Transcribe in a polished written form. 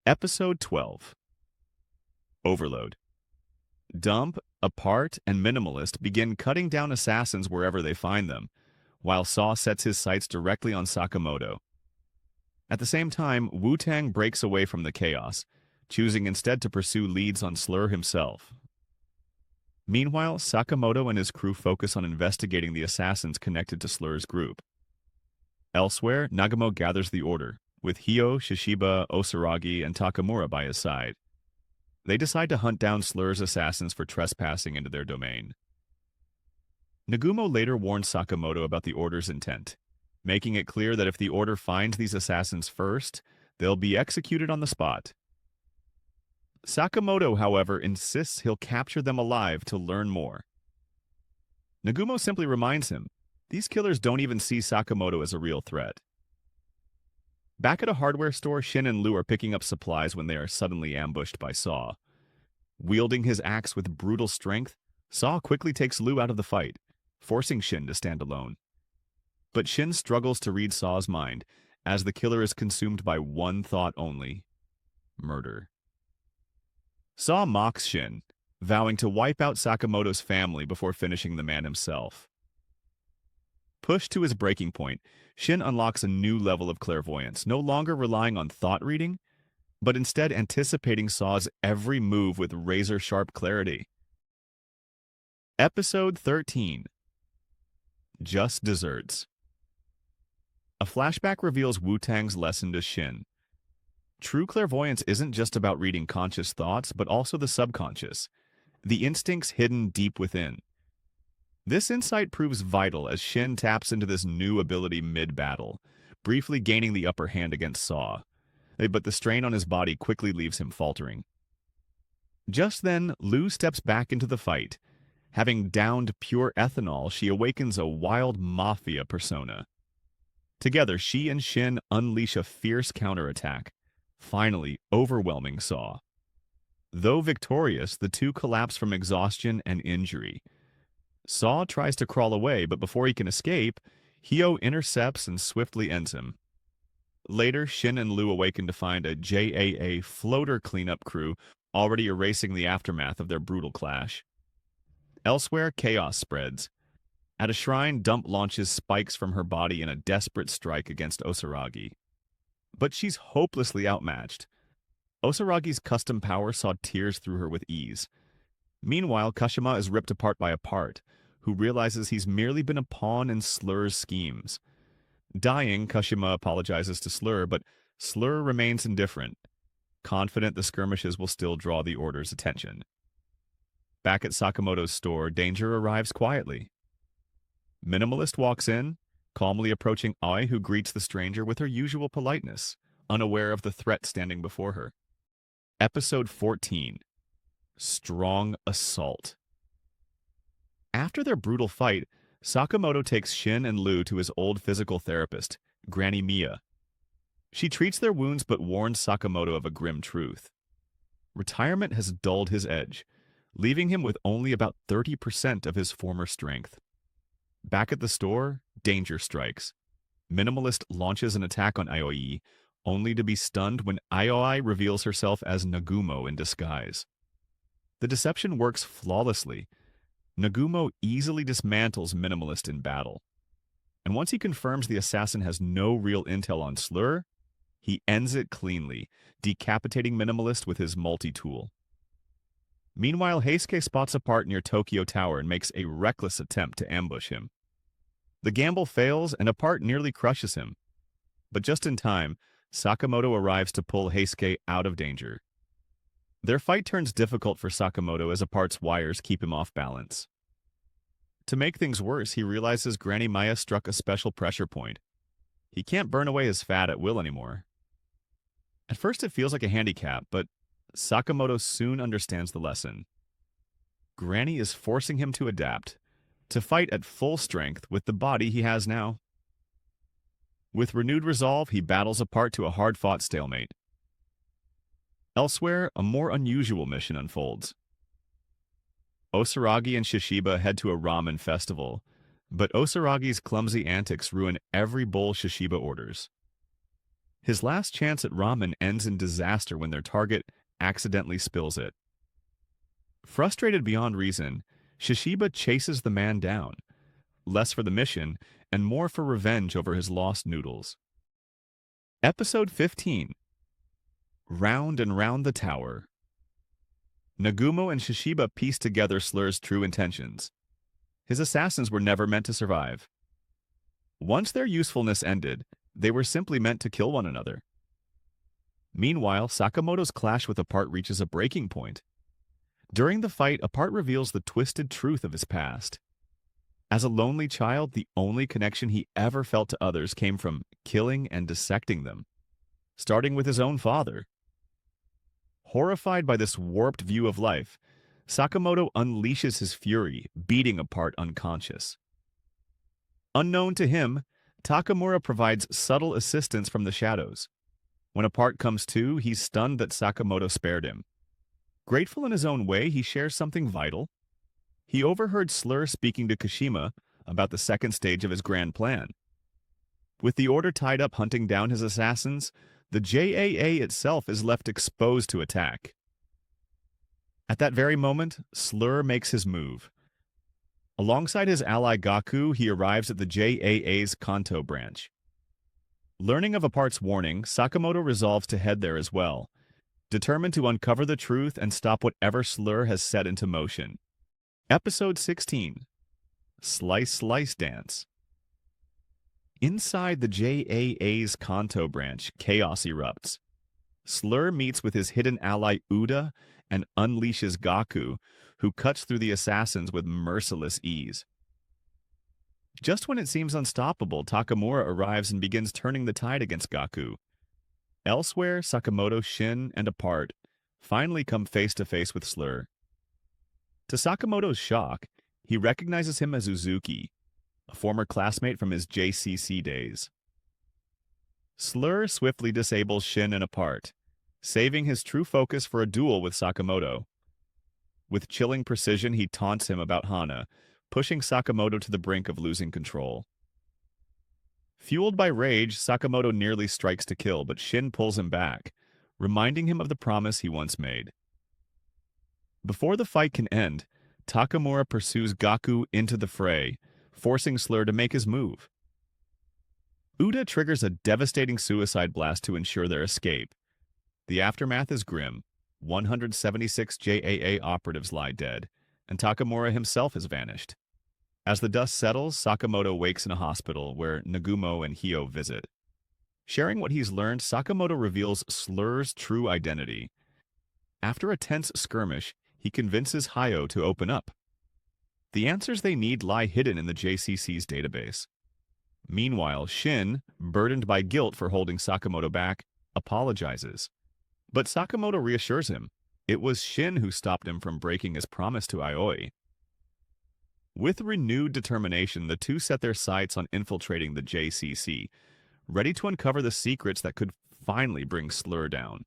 Episode 12. Overload. Dump, Apart, and Minimalist begin cutting down assassins wherever they find them, while Saw sets his sights directly on Sakamoto. At the same time, Wu-Tang breaks away from the chaos, choosing instead to pursue leads on Slur himself. Meanwhile, Sakamoto and his crew focus on investigating the assassins connected to Slur's group. Elsewhere, Nagumo gathers the order, with Hyo, Shishiba, Osaragi, and Takamura by his side. They decide to hunt down Slur's assassins for trespassing into their domain. Nagumo later warns Sakamoto about the Order's intent, making it clear that if the Order finds these assassins first, they'll be executed on the spot. Sakamoto, however, insists he'll capture them alive to learn more. Nagumo simply reminds him, these killers don't even see Sakamoto as a real threat. Back at a hardware store, Shin and Lu are picking up supplies when they are suddenly ambushed by Saw. Wielding his axe with brutal strength, Saw quickly takes Lu out of the fight, forcing Shin to stand alone. But Shin struggles to read Saw's mind, as the killer is consumed by one thought only: murder. Saw mocks Shin, vowing to wipe out Sakamoto's family before finishing the man himself. Pushed to his breaking point, Shin unlocks a new level of clairvoyance, no longer relying on thought reading, but instead anticipating Saw's every move with razor-sharp clarity. Episode 13. Just Desserts. A flashback reveals Wu-Tang's lesson to Shin. True clairvoyance isn't just about reading conscious thoughts, but also the subconscious, the instincts hidden deep within. This insight proves vital as Shin taps into this new ability mid-battle, briefly gaining the upper hand against Saw, but the strain on his body quickly leaves him faltering. Just then, Lu steps back into the fight. Having downed pure ethanol, she awakens a wild mafia persona. Together, she and Shin unleash a fierce counterattack, finally overwhelming Saw. Though victorious, the two collapse from exhaustion and injury. Saw tries to crawl away, but before he can escape, Hyo intercepts and swiftly ends him. Later, Shin and Lu awaken to find a JAA floater cleanup crew already erasing the aftermath of their brutal clash. Elsewhere, chaos spreads. At a shrine, Dump launches spikes from her body in a desperate strike against Osaragi. But she's hopelessly outmatched. Osaragi's custom power saw tears through her with ease. Meanwhile, Kashima is ripped apart by Apart, who realizes he's merely been a pawn in Slur's schemes. Dying, Kashima apologizes to Slur, but Slur remains indifferent, confident the skirmishes will still draw the Order's attention. Back at Sakamoto's store, Danger arrives quietly. Minimalist walks in, calmly approaching Ai, who greets the stranger with her usual politeness, unaware of the threat standing before her. Episode 14. Strong Assault. After their brutal fight, Sakamoto takes Shin and Lu to his old physical therapist, Granny Mia. She treats their wounds but warns Sakamoto of a grim truth. Retirement has dulled his edge, leaving him with only about 30% of his former strength. Back at the store, danger strikes. Minimalist launches an attack on Aoi, only to be stunned when Aoi reveals herself as Nagumo in disguise. The deception works flawlessly. Nagumo easily dismantles Minimalist in battle. And once he confirms the assassin has no real intel on Slur, he ends it cleanly, decapitating Minimalist with his multi-tool. Meanwhile, Heisuke spots Apart near Tokyo Tower and makes a reckless attempt to ambush him. The gamble fails and Apart nearly crushes him. But just in time, Sakamoto arrives to pull Heisuke out of danger. Their fight turns difficult for Sakamoto as Apart's wires keep him off balance. To make things worse, he realizes Granny Maya struck a special pressure point. He can't burn away his fat at will anymore. At first it feels like a handicap, but Sakamoto soon understands the lesson. Granny is forcing him to adapt, to fight at full strength with the body he has now. With renewed resolve, he battles Apart to a hard-fought stalemate. Elsewhere, a more unusual mission unfolds. Osaragi and Shishiba head to a ramen festival, but Osaragi's clumsy antics ruin every bowl Shishiba orders. His last chance at ramen ends in disaster when their target accidentally spills it. Frustrated beyond reason, Shishiba chases the man down, less for the mission and more for revenge over his lost noodles. Episode 15. Round and Round the Tower. Nagumo and Shishiba piece together Slur's true intentions. His assassins were never meant to survive. Once their usefulness ended, they were simply meant to kill one another. Meanwhile, Sakamoto's clash with Apart reaches a breaking point. During the fight, Apart reveals the twisted truth of his past. As a lonely child, the only connection he ever felt to others came from killing and dissecting them, starting with his own father. Horrified by this warped view of life, Sakamoto unleashes his fury, beating Apart unconscious. Unknown to him, Takamura provides subtle assistance from the shadows. When Apart comes to, he's stunned that Sakamoto spared him. Grateful in his own way, he shares something vital. He overheard Slur speaking to Kashima about the second stage of his grand plan. With the order tied up hunting down his assassins, the JAA itself is left exposed to attack. At that very moment, Slur makes his move. Alongside his ally Gaku, he arrives at the JAA's Kanto branch. Learning of Apart's warning, Sakamoto resolves to head there as well, determined to uncover the truth and stop whatever Slur has set into motion. Episode 16. Slice Slice Dance. Inside the JAA's Kanto branch, chaos erupts. Slur meets with his hidden ally Uda and unleashes Gaku, who cuts through the assassins with merciless ease. Just when it seems unstoppable, Takamura arrives and begins turning the tide against Gaku. Elsewhere, Sakamoto, Shin, and Apart finally come face to face with Slur. To Sakamoto's shock, he recognizes him as Uzuki, a former classmate from his JCC days. Slur swiftly disables Shin and Apart, saving his true focus for a duel with Sakamoto. With chilling precision, he taunts him about Hana, pushing Sakamoto to the brink of losing control. Fueled by rage, Sakamoto nearly strikes to kill, but Shin pulls him back, reminding him of the promise he once made. Before the fight can end, Takamura pursues Gaku into the fray, forcing Slur to make his move. Uda triggers a devastating suicide blast to ensure their escape. The aftermath is grim. 176 JAA operatives lie dead, and Takamura himself has vanished. As the dust settles, Sakamoto wakes in a hospital where Nagumo and Hyo visit. Sharing what he's learned, Sakamoto reveals Slur's true identity. After a tense skirmish, he convinces Hyo to open up. The answers they need lie hidden in the JCC's database. Meanwhile, Shin, burdened by guilt for holding Sakamoto back, apologizes. But Sakamoto reassures him. It was Shin who stopped him from breaking his promise to Aoi. With renewed determination, the two set their sights on infiltrating the JCC, ready to uncover the secrets that could finally bring Slur down.